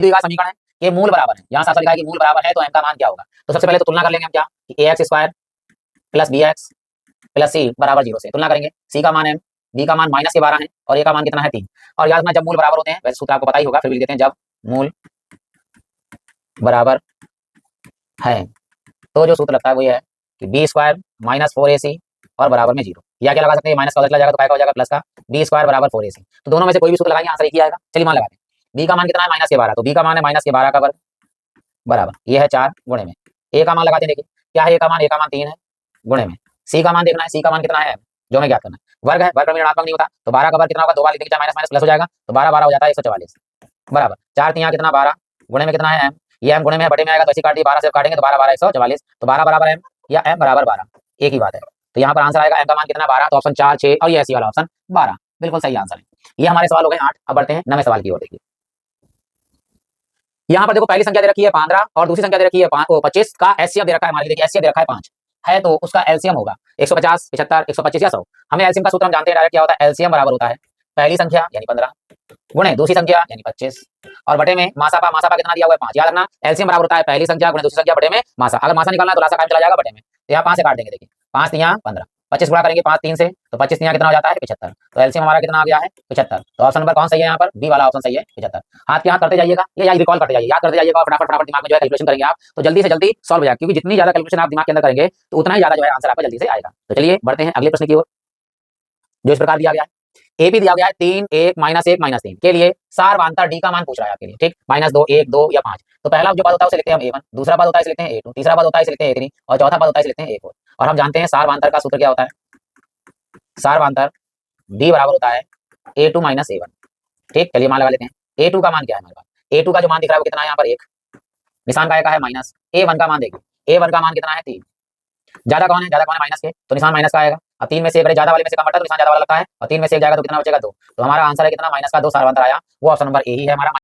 द्विघात समीकरण है कि मूल बराबर है, यहाँ साफ साफ लिखा है कि मूल बराबर है, तो m का मान क्या होगा। तो सबसे पहले तो तुलना कर लेंगे हम क्या कि ax square plus bx plus c बराबर 0 से तुलना करेंगे। c का मान m, b का मान -12 है और a का मान कितना है 3। और याद रखना जब मूल बराबर होते हैं, वैसे सूत्र आपको पता ही होगा, फिर भी लिख देते हैं, जब मूल बराबर है तो जो सूत्र लगता है वो ये है कि b स्क्वायर -4ac और बराबर में 0, या क्या लगा सकते हैं, माइनस का उधर चला जाएगा तो काय का हो जाएगा प्लस का, b स्क्वायर बराबर 4ac। तो दोनों में से कोई भी सूत्र लगाएंगे आंसर एक ही आएगा। चलिए मान लगाते हैं, b का मान कितना है -12, तो b का मान है -12 का वर्ग बराबर ये है 4 गुणे में a का मान लगाते हैं। देखिए क्या है a का मान 3 है गुणे में c का मान देखना है, c का मान कितना है जो हमें ज्ञात करना है। वर्ग है, वर्ग में ऋणात्मक नहीं होता, तो 12 का वर्ग कितना होगा, 2 बार लिखेंगे माइनस माइनस प्लस हो जाएगा, तो 12 12 हो जाता है 144 बराबर 4 3 कितना 12 गुणे में कितना है m, ये m गुणे में बटे में आएगा तो ऐसे काट दिए, 12 से काटेंगे तो 12 12 144, तो 12 बराबर m या m बराबर 12 एक ही बात है। तो यहाँ पर आंसर आएगा m का मान कितना 12, तो ऑप्शन 4 6 और ये ऐसी वाला ऑप्शन 12 बिल्कुल सही आंसर है। ये हमारे सवाल हो गए 8। अब बढ़ते हैं 9वें सवाल की ओर। देखिए यहाँ पर देखो पहली संख्या दे रखी है 15 और दूसरी संख्या दे रखी है 25 का एलसीएम दे रखा है, मान लीजिए एलसीएम दे रखा है 5 है, तो उसका एलसीएम होगा 150 75 125 या 100। हमें एलसीएम का सूत्र हम जानते हैं डायरेक्ट क्या होता है, एलसीएम बराबर होता है पहली संख्या यानी 15 गुणे दूसरी संख्या यानी 25 और बटे में मासापा, मासापा कितना दिया हुआ है 5। याद रखना एलसीएम बराबर होता है पहली संख्या गुणे दूसरी संख्या बटे में मासा, अगर मासा निकालना है तो लासा कायम चला जाएगा बटे में, तो यहाँ 5 से काट देंगे। देखिए 5 3 15, 25 गुणा करेंगे 5 3 से तो 25 3 कितना हो जाता है 75, तो एलसीएम हमारा कितना आ गया है 75। तो ऑप्शन नंबर कौन सही है, यहाँ पर बी वाला ऑप्शन सही है 75। हाथ के हाथ करते जाइएगा, ये याद रिकॉल करते जाइए, याद करते जाइएगा, फटाफट फटाफट दिमाग में जो है कैलकुलेशन करेंगे आप, तो जल्दी से जल्दी सॉल्व हो जाएगा, क्योंकि जितनी ज्यादा कैलकुलेशन आप दिमाग के अंदर करेंगे तो उतना ही ज्यादा जो है आंसर आपका जल्दी से आएगा। तो चलिए बढ़ते हैं अगले प्रश्न की ओर, जो इस प्रकार दिया गया है। ए भी दिया गया है 3 1 -1 -3 के लिए सारवांतर डी का मान पूछ रहा है आपके लिए, ठीक, -2 1 2 या 5। तो पहला जो पद होता है उसे लिखते हैं हम a1, दूसरा पद होता है इसे लिखते हैं a2, तीसरा पद होता है इसे लिखते हैं a3 और चौथा पद होता है इसे लिखते हैं a4। और हम जानते हैं सारवांतर का सूत्र क्या होता है, सारवांतर d बराबर होता है a2 - a1, ठीक। चलिए मान लगा लेते हैं a2 का मान क्या है हमारे पास, a2 का जो मान दिख रहा है वो कितना है यहाँ पर 1, निशान का है माइनस, a1 का मान देखिए a1 का मान कितना है 3, ज्यादा कौन है माइनस के, तो निशान माइनस का आएगा। अब 3 में से एक ज्यादा वाले में से कम बटा तो निशान ज्यादा वाला लगता है, और 3 में से एक जाएगा तो कितना बचेगा 2, तो हमारा आंसर है कितना -2 सारवांतर आया, वो ऑप्शन नंबर ए ही है हमारा।